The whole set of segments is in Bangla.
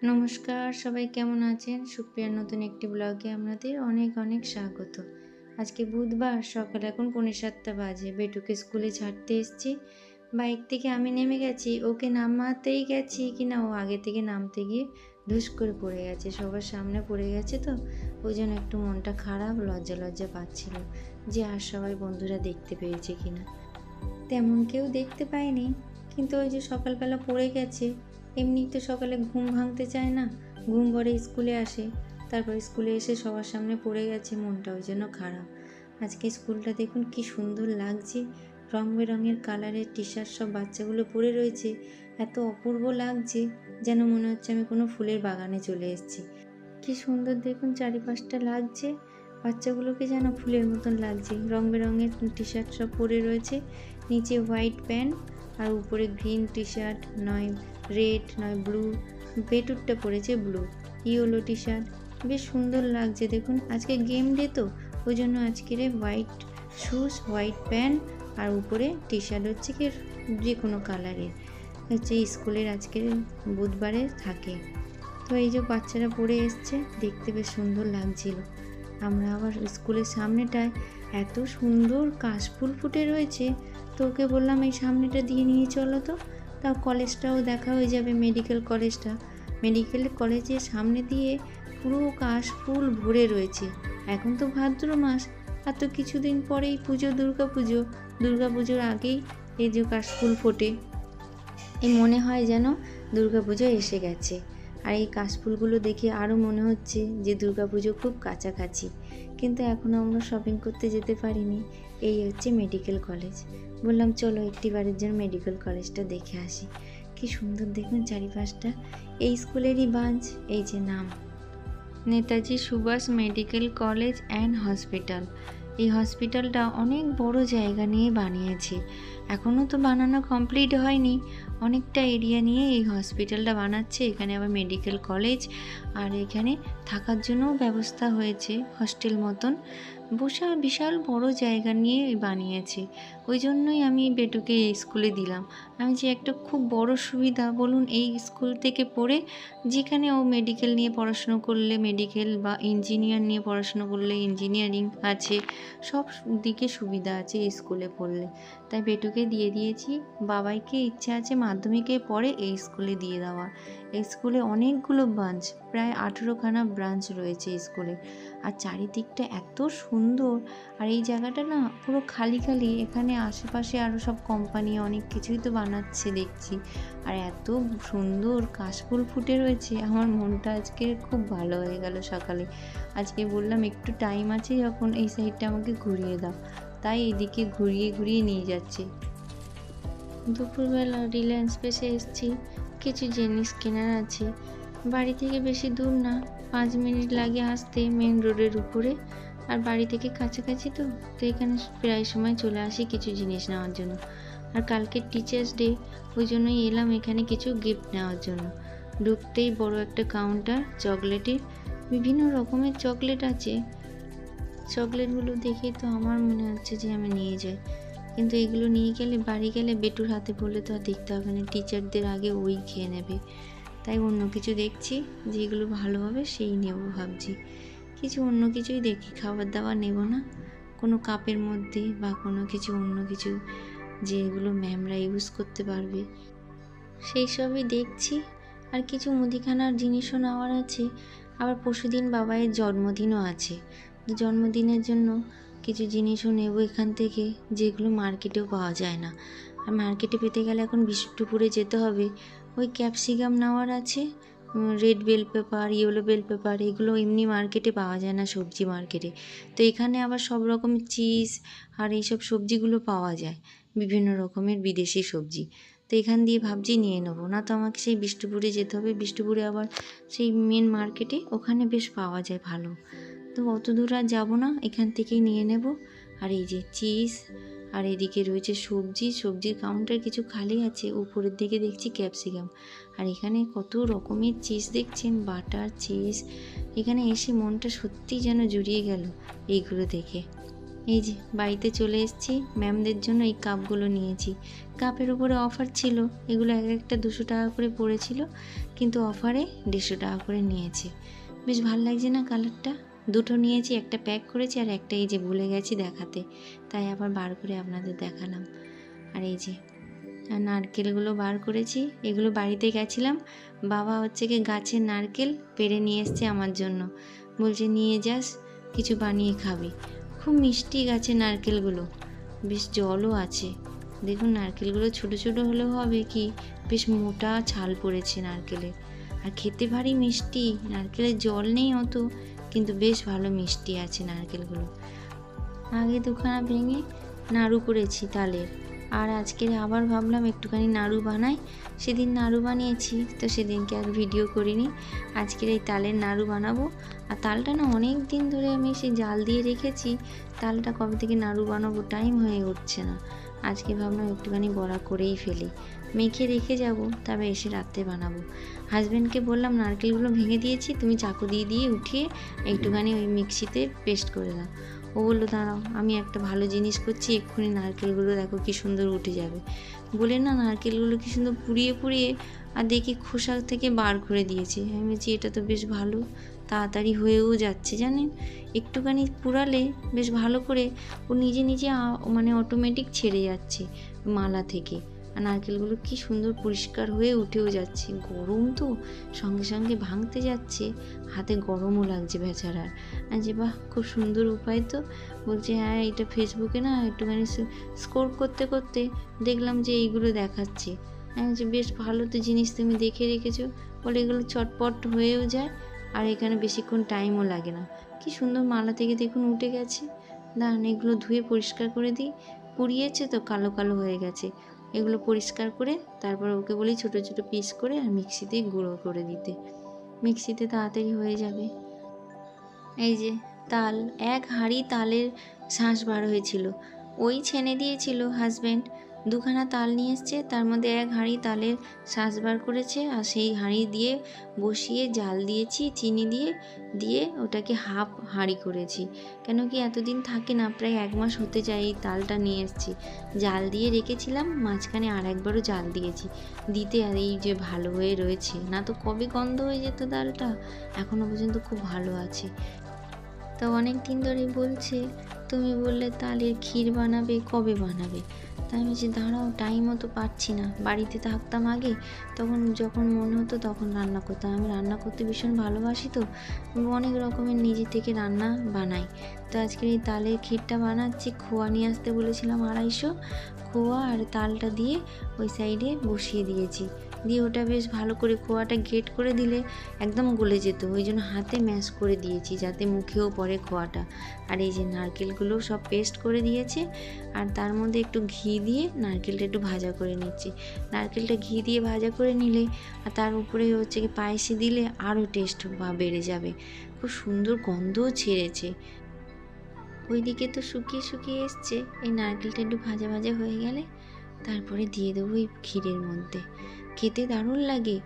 নমস্কার, সবাই কেমন আছেন? সুপ্রিয়ার নতুন একটি ব্লগে আপনাদের অনেক অনেক স্বাগত। আজকে বুধবার, সকাল এখন 7:45 বাজে। বেটুকে স্কুলে ছাড়তে এসেছি। বাইক থেকে আমি নেমে গেছি, ওকে নামাতেই গেছি কিনা ও আগে থেকে নামতে গিয়ে ধুস করে পড়ে গেছে। সবার সামনে পড়ে গেছে তো, ওই জন্য একটু মনটা খারাপ, লজ্জা লজ্জা পাচ্ছিল যে আর সবাই বন্ধুরা দেখতে পেয়েছে কিনা। তেমন কেউ দেখতে পায়নি, কিন্তু ওই যে সকালবেলা পড়ে গেছে। এমনি তো সকালে ঘুম ভাঙতে চায় না, ঘুম ভরে স্কুলে আসে, তারপর স্কুলে এসে সবার সামনে পড়ে গেছে, মনটা ওই জন্য খারাপ। আজকে স্কুলটা দেখুন কি সুন্দর লাগছে, রং বেরঙের কালারের টি শার্ট সব বাচ্চাগুলো পরে রয়েছে, এত অপূর্ব লাগছে যেন মনে হচ্ছে আমি কোনো ফুলের বাগানে চলে এসেছি। কি সুন্দর দেখুন চারিপাশটা লাগছে, বাচ্চাগুলোকে যেন ফুলের মতন লাগছে। রং বেরঙের টি শার্ট সব পরে রয়েছে, নিচে হোয়াইট প্যান্ট আর উপরে গ্রিন টি শার্ট, নয় রেড নয় ব্লু, বেটুরটা পরেছে ব্লু, ইয়েলো টি শার্ট, বেশ সুন্দর লাগছে দেখুন। আজকে গেম ডে তো, ওই জন্য আজকের হোয়াইট শুজ, হোয়াইট প্যান্ট আর উপরে টি শার্ট হচ্ছে কি যে কোনো কালারের হচ্ছে স্কুলের আজকের বুধবারে থাকে। তো এই যে বাচ্চারা পড়ে এসছে, দেখতে বেশ সুন্দর লাগছিল। আমরা আবার স্কুলের সামনেটায় এত সুন্দর কাশফুল ফুটে রয়েছে, তো ওকে বললাম এই সামনেটা দিয়ে নিয়ে চলো তো, তাও কলেজটাও দেখা হয়ে যাবে, মেডিকেল কলেজটা। মেডিকেল কলেজের সামনে দিয়ে পুরো কাশফুল ভরে রয়েছে। এখন তো ভাদ্র মাস, আর তো কিছুদিন পরেই পুজো, দুর্গাপুজোর আগেই এই যে কাশফুল ফোটে, এই মনে হয় যেন দুর্গাপুজো এসে গেছে। আর এই কাশফুলগুলো দেখে আরও মনে হচ্ছে যে দুর্গাপুজো খুব কাছাকাছি, কিন্তু এখনও আমরা শপিং করতে যেতে পারিনি। এই হচ্ছে মেডিকেল কলেজ। বললাম চলো একটিবারের জন্য মেডিকেল কলেজটা দেখে আসি। কি সুন্দর দেখুন চারিপাশটা। এই স্কুলেরই ব্রাঞ্চ, এই যে নাম Netaji Subhash medical college and hospital. এই হসপিটালটা অনেক বড় জায়গা নিয়ে বানিয়েছে, এখনও তো বানানো কমপ্লিট হয়নি, অনেকটা এরিয়া নিয়ে এই হসপিটালটা বানাচ্ছে। এখানে আবার মেডিকেল কলেজ, আর এখানে থাকার জন্যও ব্যবস্থা হয়েছে, হস্টেল মতন বিশাল বড় জায়গা নিয়ে বানিয়েছে। ওই জন্যই আমি বেটুকে এই স্কুলে দিলাম। আমি যে একটা খুব বড় সুবিধা বলুন এই স্কুল থেকে পড়ে, যেখানে ও মেডিকেল নিয়ে পড়াশুনো করলে মেডিকেল, বা ইঞ্জিনিয়ার নিয়ে পড়াশুনো করলে ইঞ্জিনিয়ারিং আছে, সব দিকে সুবিধা আছে এই স্কুলে পড়লে। তাই বেটুকে দিয়ে দিয়েছি। বাবাইকে ইচ্ছা আছে মাধ্যমিকের পরে এই স্কুলে দিয়ে দেওয়ার। এই স্কুলে অনেকগুলো ব্রাঞ্চ, প্রায় 18খানা ব্রাঞ্চ রয়েছে স্কুলে, আর চারিদিকটা এত সুন্দর। আর এই জায়গাটা না পুরো খালি খালি, এখানে আশেপাশে আরও সব কোম্পানি অনেক কিছুই তো বানাচ্ছে দেখছি, আর এত সুন্দর কাশফুল ফুটে রয়েছে, আমার মনটা আজকে খুব ভালো হয়ে গেল সকালে। আজকে বললাম একটু টাইম আছে যখন, এই সাইডটা আমাকে ঘুরিয়ে দাও, তাই এদিকে ঘুরিয়ে ঘুরিয়ে নিয়ে যাচ্ছে। দুপুরবেলা রিলায়েন্স স্পেসে এসেছি, কিছু জিনিস কেনার আছে। বাড়ি থেকে বেশি দূর না, 5 মিনিট লাগে আসতে, মেন রোডের উপরে, আর বাড়ি থেকে কাছাকাছি তো, তো এখানে প্রায় সময় চলে আসি কিছু জিনিস নেওয়ার জন্য। আর কালকে টিচার্স ডে, ওই জন্যই এলাম এখানে কিছু গিফট নেওয়ার জন্য। ঢুকতেই বড় একটা কাউন্টার, চকলেটের বিভিন্ন রকমের চকলেট আছে। চকলেটগুলো দেখে তো আমার মনে হচ্ছে যে আমি নিয়ে যাই, কিন্তু এগুলো নিয়ে গেলে বাড়ি গেলে বেটুর হাতে পড়লে তো আর দেখতে হবে না, টিচারদের আগে ওই খেয়ে নেবে। তাই অন্য কিছু দেখছি যেগুলো ভালো হবে সেই নেব ভাবছি। কিছু অন্য কিছুই দেখি, খাবার দাবার নেব না, কোনো কাপের মধ্যে বা কোনো কিছু অন্য কিছু যেগুলো ম্যামরা ইউজ করতে পারবে সেই সবই দেখছি। আর কিছু মুদিখানার জিনিসও নেওয়ার আছে। আবার পরশুদিন বাবাইয়ের জন্মদিনও আছে, জন্মদিনের জন্য কিছু জিনিসও নেব এখান থেকে, যেগুলো মার্কেটেও পাওয়া যায় না। আর মার্কেটে পেতে গেলে এখন বিষ্ণুপুরে যেতে হবে। ওই ক্যাপসিকাম নেওয়ার আছে, red bell pepper, yellow bell pepper, এগুলো এমনি মার্কেটে পাওয়া যায় না, সবজি মার্কেটে। তো এখানে আবার সব রকম চিজ আর এইসব সবজিগুলো পাওয়া যায়, বিভিন্ন রকমের বিদেশি সবজি। তো এখান দিয়ে ভাবছি নিয়ে নেবো, না তো আমাকে সেই বিষ্ণুপুরে যেতে হবে। বিষ্ণুপুরে আবার সেই মেন মার্কেটে ওখানে বেশ পাওয়া যায় ভালো, তো অত দূর আর যাবো না, এখান থেকেই নিয়ে নেব। আর এই যে চিজ, আর এদিকে রয়েছে সবজির কাউন্টার কিছু খালি আছে, উপরের দিকে দেখছি ক্যাপসিকাম। আর এখানে কত রকমের চিজ দেখছেন, বাটার চিজ। এখানে এসে মনটা সত্যি যেন জুড়িয়ে গেল এইগুলো দেখে। এই যে বাড়িতে চলে এসেছি, ম্যামদের জন্য এই কাপগুলো নিয়েছি। কাপের উপরে অফার ছিল, এগুলো এক একটা 200 টাকা করে পড়েছিল, কিন্তু অফারে 150 টাকা করে নিয়েছে। বেশ ভালো লাগছে না কালারটা? দুটো নিয়েছি, একটা প্যাক করেছি আর একটা এই যে ভুলে গেছি দেখাতে, তাই আবার বার করে আপনাদের দেখালাম। আর এই যে নারকেলগুলো বার করেছি, এগুলো বাড়িতে গেছিলাম, বাবা হচ্ছে কি গাছের নারকেল পেড়ে নিয়ে এসছে আমার জন্য, বলছে নিয়ে যাস কিছু বানিয়ে খাবি। খুব মিষ্টি গাছের নারকেলগুলো, বেশ জলও আছে। দেখুন নারকেলগুলো ছোট ছোট হলেও হবে কি, বেশ মোটা ছাল পড়েছে নারকেলের, আর খেতে ভারী মিষ্টি। নারকেলের জল নেই অত, কিন্তু বেশ ভালো মিষ্টি আছে নারকেলগুলো। আগে দুখানা ভেঙে নাড়ু করেছি তালের, আর আজকে আবার ভাবলাম একটুখানি নাড়ু বানাই। সেদিন নাড়ু বানিয়েছি, তো সেদিনকে আর ভিডিও করিনি। আজকের এই তালের নাড়ু বানাবো। আর তালটা না অনেক দিন ধরে আমি সেই জাল দিয়ে রেখেছি, তালটা কবে থেকে নাড়ু বানাবো টাইম হয়ে উঠছে না। আজকে ভাবলাম একটুখানি বড়া করেই ফেলি, মেখে রেখে যাব, তবে এসে রাত্রে বানাবো। হাজব্যান্ডকে বললাম নারকেলগুলো ভেঙে দিয়েছি, তুমি চাকু দিয়ে দিয়ে উঠিয়ে একটুখানি ওই মিক্সিতে পেস্ট করে দাও। ও বললো দাঁড়াও আমি একটা ভালো জিনিস করছি, এক্ষুনি নারকেলগুলো দেখো কি সুন্দর উঠে যাবে বলে না নারকেলগুলো কি সুন্দর পুড়িয়ে পুড়িয়ে আর দেখি খোসা থেকে বার করে দিয়েছে। আমি বলছি এটা তো বেশ ভালো, তাড়াতাড়ি হয়েও যাচ্ছে জানেন। একটুখানি পুড়ালে বেশ ভালো করে ও নিজে নিজে মানে অটোমেটিক ছেড়ে যাচ্ছে মালা থেকে। আর নারকেলগুলো কি সুন্দর পরিষ্কার হয়ে উঠেও যাচ্ছে। গরম তো সঙ্গে সঙ্গে ভাঙতে যাচ্ছে, হাতে গরমও লাগছে বেচারার। আর যে বাহ খুব সুন্দর উপায় তো। বলছে হ্যাঁ এটা ফেসবুকে না একটুখানি স্ক্রল করতে করতে দেখলাম যে এইগুলো দেখাচ্ছে। হ্যাঁ যে বেশ ভালো তো জিনিস তুমি দেখে রেখেছো, বলে এগুলো চটপট হয়েও যায় আর এখানে বেশিক্ষণ টাইমও লাগে না। কি সুন্দর মালা থেকে দেখুন উঠে গেছে। দাঁড়ান এগুলো ধুয়ে পরিষ্কার করে দিই, পুড়িয়েছে তো কালো কালো হয়ে গেছে। এগুলো পরিষ্কার করে তারপর ওকে বলি ছোটো ছোটো পিস করে আর মিক্সিতে গুঁড়ো করে দিতে, মিক্সিতে তাড়াতাড়ি হয়ে যাবে। এই যে তাল, এক হাঁড়ি তালের শাঁস বার হয়েছিল, ওই ছেনে দিয়েছিল হাজব্যান্ড। দুখানা তাল নিয়ে এসছে, তার মধ্যে এক হাঁড়ি তালের শাঁস বার করেছে, আর সেই হাঁড়ি দিয়ে বসিয়ে জাল দিয়েছি চিনি দিয়ে, দিয়ে ওটাকে হাফ হাঁড়ি করেছি। কেন কি এতদিন থাকে না, প্রায় 1 মাস হতে যায় এই তালটা নিয়ে এসেছি। জাল দিয়ে রেখেছিলাম, মাঝখানে আর একবারও জাল দিয়েছি দিতে, আর এই যে ভালো হয়ে রয়েছে, না তো কবে গন্ধ হয়ে যেত ডালটা, এখনও পর্যন্ত খুব ভালো আছে। তো অনেক দিন ধরে বলছে তুমি বললে তালের ক্ষীর বানাবে, কবে বানাবে? তাই আমি বলছি দাঁড়াও টাইমও তো পাচ্ছি না, বাড়িতে থাকতাম আগে তখন যখন মনে হতো তখন রান্না করতাম। আমি রান্না করতে ভীষণ ভালোবাসি, তো অনেক রকমের নিজে থেকে রান্না বানাই। তো আজকের এই তালের ক্ষীরটা বানাচ্ছি। খোয়া নিয়ে আসতে বলেছিলাম 250, খোয়া আর তালটা দিয়ে ওই সাইডে বসিয়ে দিয়েছি, দিয়ে ওটা বেশ ভালো করে খোয়াটা গ্রেট করে দিলে একদম গলে যেত, ওই জন্য হাতে ম্যাশ করে দিয়েছি যাতে মুখেও পড়ে খোয়াটা। আর এই যে নারকেলগুলো সব পেস্ট করে দিয়েছে, আর তার মধ্যে একটু ঘি দিয়ে নারকেলটা একটু ভাজা করে নিচ্ছি। নারকেলটা ঘি দিয়ে ভাজা করে নিলে আর তার উপরে হচ্ছে কি পায়েসে দিলে আরও টেস্ট বেড়ে যাবে, খুব সুন্দর গন্ধও ছেড়েছে। ওইদিকে তো শুকিয়ে শুকিয়ে এসছে, এই নারকেলটা একটু ভাজা ভাজা হয়ে গেলে তারপরে দিয়ে দেবো এই ক্ষীরের মধ্যে। খেতে দারুণ লাগে।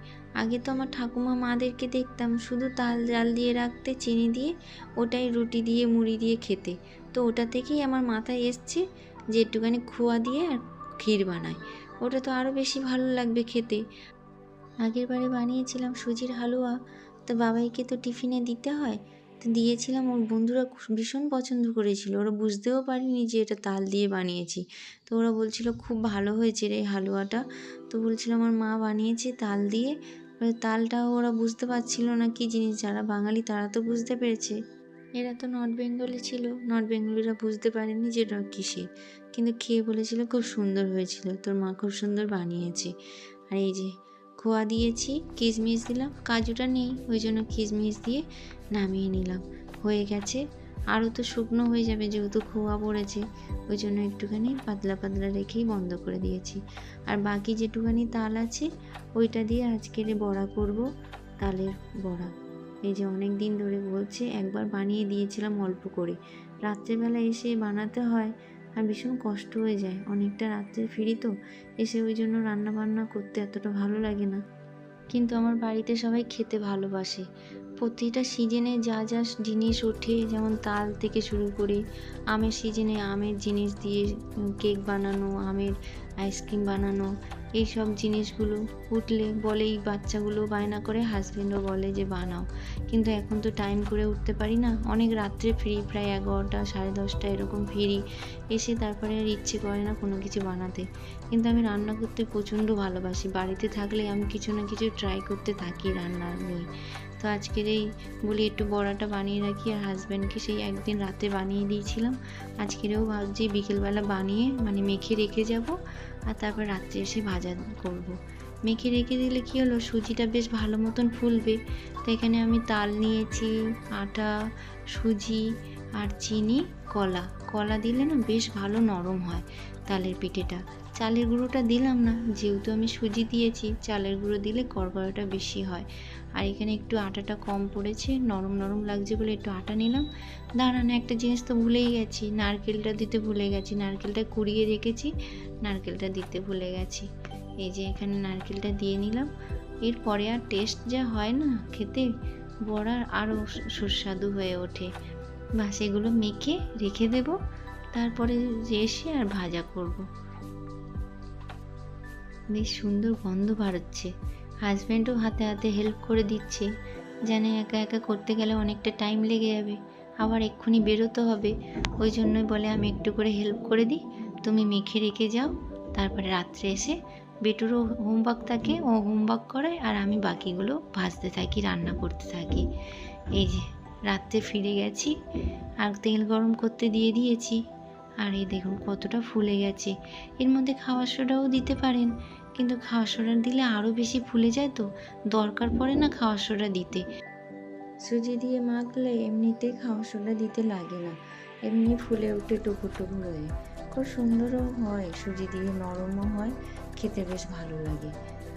আগে তো আমার ঠাকুমা মাদেরকে দেখতাম শুধু তাল জাল দিয়ে রাখতে চিনি দিয়ে, ওটাই রুটি দিয়ে মুড়ি দিয়ে খেতে। তো ওটা থেকেই আমার মাথায় এসছে যে একটুখানি খোয়া দিয়ে আর ক্ষীর বানায়, ওটা তো আরও বেশি ভালো লাগবে খেতে। আগের বারে বানিয়েছিলাম সুজির হালুয়া, তো বাবাইকে তো টিফিনে দিতে হয়, তো দিয়েছিলাম, ওর বন্ধুরা ভীষণ পছন্দ করেছিল, ওরা বুঝতেও পারেনি যে এটা তাল দিয়ে বানিয়েছি। তো ওরা বলছিল খুব ভালো হয়েছে রে হালুয়াটা, তো বলছিল আমার মা বানিয়েছে তাল দিয়ে। তালটাও ওরা বুঝতে পারছিল না কী জিনিস, যারা বাঙালি তারা তো বুঝতে পেরেছে, এরা তো নর্থ বেঙ্গলে ছিল, নর্থ বেঙ্গলিরা বুঝতে পারেনি যে এটা কিসের, কিন্তু খেয়ে বলেছিল খুব সুন্দর হয়েছিল, তোর মা খুব সুন্দর বানিয়েছে। আর এই যে খোয়া দিয়েছি, কিশমিশ দিলাম, কাজুটা নেই ওই জন্য কিশমিশ দিয়ে নামিয়ে নিলাম, হয়ে গেছে। আরও তো শুকনো হয়ে যাবে যেহেতু খোয়া পড়েছে, ওই জন্য একটুখানি পাতলা পাতলা রেখেই বন্ধ করে দিয়েছি। আর বাকি যেটুখানি তাল আছে ওইটা দিয়ে আজকের বড়া করব, তালের বড়া। এই যে অনেক দিন ধরে বলছে, একবার বানিয়ে দিয়েছিলাম অল্প করে, রাত্রেবেলা এসে বানাতে হয় আর ভীষণ কষ্ট হয়ে যায়, অনেকটা রাত্রে ফিরি তো এসে, ওই জন্য রান্না বান্না করতে এতটা ভালো লাগে না। কিন্তু আমার বাড়িতে সবাই খেতে ভালোবাসে, প্রতিটা সিজনে যা যা জিনিস ওঠে, যেমন তাল থেকে শুরু করে আমের সিজনে আমের জিনিস দিয়ে কেক বানানো, আমের আইসক্রিম বানানো, এইসব জিনিসগুলো উঠলে বলেই বাচ্চাগুলো বায়না করে, হাজব্যান্ডও বলে যে বানাও। কিন্তু এখন তো টাইম করে উঠতে পারি না, অনেক রাত্রে ফিরি, প্রায় 11টা 10:30 এরকম ফিরি, এসে তারপরে আর ইচ্ছে করে না কোনো কিছু বানাতে। কিন্তু আমি রান্না করতে প্রচণ্ড ভালোবাসি, বাড়িতে থাকলে আমি কিছু না কিছু ট্রাই করতে থাকি রান্না নিয়ে। তো আজকের এই বলি একটু বড়াটা বানিয়ে রাখি, আর হাজব্যান্ডকে সেই একদিন রাতে বানিয়ে দিয়েছিলাম, আজকেরও ভাবছি বিকেলবেলা বানিয়ে মেখে রেখে যাব, আর তারপর রাত্রে এসে ভাজা করব। মেখে রেখে দিলে কী হলো, সুজিটা বেশ ভালো মতন ফুলবে। তো এখানে আমি তাল নিয়েছি, আটা, সুজি আর চিনি, কলা দিলে না বেশ ভালো নরম হয় তালের পিঠেটা। চালের গুঁড়োটা দিলাম না, যেহেতু আমি সুজি দিয়েছি, চালের গুঁড়ো দিলে কড়কড়াটা বেশি হয়। আর এখানে একটু আটাটা কম পড়েছে, নরম নরম লাগছে বলে একটু আটা নিলাম। দাঁড়ান, একটা জিনিস তো ভুলেই গেছি, নারকেলটা দিতে ভুলে গেছি, নারকেলটা কুড়িয়ে রেখেছি, নারকেলটা দিতে ভুলে গেছি। এই যে এখানে নারকেলটা দিয়ে নিলাম। এরপরে আর টেস্ট যা হয় না খেতে, বড়ার আরও সুস্বাদু হয়ে ওঠে। বাস এগুলো মেখে রেখে দেব, তারপরে এসে আর ভাজা করব। বেশ সুন্দর গন্ধ বাড়ছে, হাজব্যান্ডও হাতে হাতে হেল্প করে দিচ্ছে, যেন একা একা করতে গেলে অনেকটা টাইম লেগে যাবে, আবার এক্ষুনি বেরোতে হবে। ওই জন্যই বলে আমি একটু করে হেল্প করে দিই, তুমি মেখে রেখে যাও, তারপরে রাত্রে এসে বেটুরও হোমওয়ার্ক থাকে, ও হোমওয়ার্ক করে, আর আমি বাকিগুলো ভাজতে থাকি, রান্না করতে থাকি। এই যে রাত্রে ফিরে গেছি, আর তেল গরম করতে দিয়ে দিয়েছি, আর এই দেখুন কতটা ফুলে গেছে। এর মধ্যে খাওয়ার সোডাও দিতে পারেন, কিন্তু খাওয়ার সোডা দিলে আরও বেশি ফুলে যায়, তো দরকার পড়ে না খাওয়ার সোডা দিতে। সুজি দিয়ে মাখলে এমনিতে খাওয়ার সোডা দিতে লাগে না, এমনি ফুলে উঠে টুকুর টুকুর হয়ে খুব সুন্দরও হয়, সুজি দিয়ে নরমও হয়, খেতে বেশ ভালো লাগে।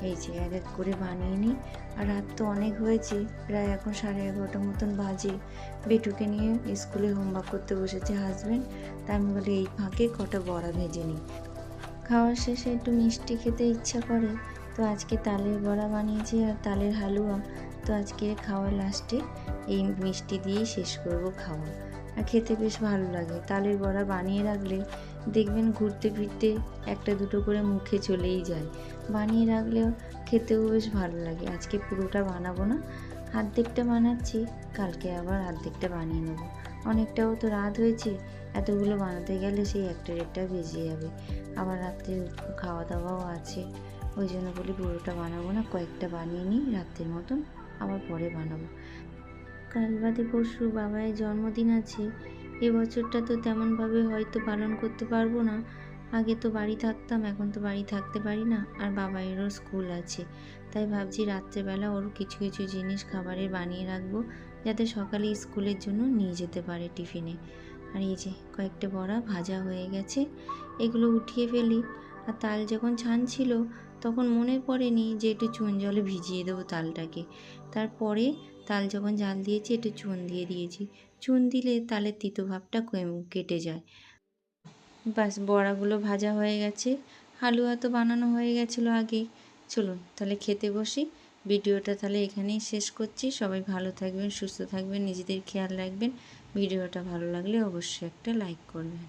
এই যে এক এক করে বানিয়ে নিই। আর রাত তো অনেক হয়েছে, প্রায় এখন 11:30 মতন বাজে। বেটুকে নিয়ে স্কুলে হোমওয়ার্ক করতে বসেছে হাজব্যান্ড, তাই আমি বলি এই ফাঁকে কটা বড়া ভেজে নিই। খাওয়ার শেষে একটু মিষ্টি খেতে ইচ্ছা করে, তো আজকে তালের বড়া বানিয়েছি আর তালের হালুয়া। তো আজকে খাওয়ার লাস্টে এই মিষ্টি দিয়েই শেষ করব খাওয়া। আর খেতে বেশ ভালো লাগে, তালের বড়া বানিয়ে রাখলে দেখবেন ঘুরতে ফিরতে একটা দুটো করে মুখে চলেই যায়, বানিয়ে রাখলেও খেতেও বেশ ভালো লাগে। আজকে পুরোটা বানাবো না, অর্ধেকটা বানাচ্ছি, কালকে আবার অর্ধেকটা বানিয়ে নেব। অনেকটাও তো রাত হয়েছে, এতগুলো বানাতে গেলে সেই 1টা বেজে যাবে, আবার রাত্রে খাওয়া দাওয়াও আছে। ওই জন্য বলি পুরোটা বানাবো না, কয়েকটা বানিয়ে নিই রাত্রের মতন, আবার পরে বানাবো। কাল বাদে পরশু বাবায়ের জন্মদিন আছে, এবছরটা তো তেমনভাবে হয়তো পালন করতে পারবো না। আগে তো বাড়ি থাকতাম, এখন তো বাড়ি থাকতে পারি না, আর বাবাইয়েরও স্কুল আছে, তাই ভাবছি রাত্রেবেলা ওর কিছু কিছু জিনিস খাবারের বানিয়ে রাখবো, যাতে সকালে স্কুলের জন্য নিয়ে যেতে পারে টিফিনে। আর এই যে কয়েকটা বড়া ভাজা হয়ে গেছে, এগুলো উঠিয়ে ফেলি। আর তাল যখন ছানছিল তখন মনে পড়েনি যে একটু চুন জলে ভিজিয়ে দেবো তালটাকে, তারপরে তাল যখন জাল দিয়েছি একটু চুন দিয়ে দিয়েছি, চুন দিলে তালের তিতো ভাবটা কেটে যায়। ব্যাস বড়াগুলো ভাজা হয়ে গেছে, হালুয়া তো বানানো হয়ে গেছিলো আগেই। চলুন তাহলে খেতে বসি। ভিডিওটা তাহলে এখানেই শেষ করছি। সবাই ভালো থাকবেন, সুস্থ থাকবেন, নিজেদের খেয়াল রাখবেন। ভিডিওটা ভালো লাগলে অবশ্যই একটা লাইক করবেন।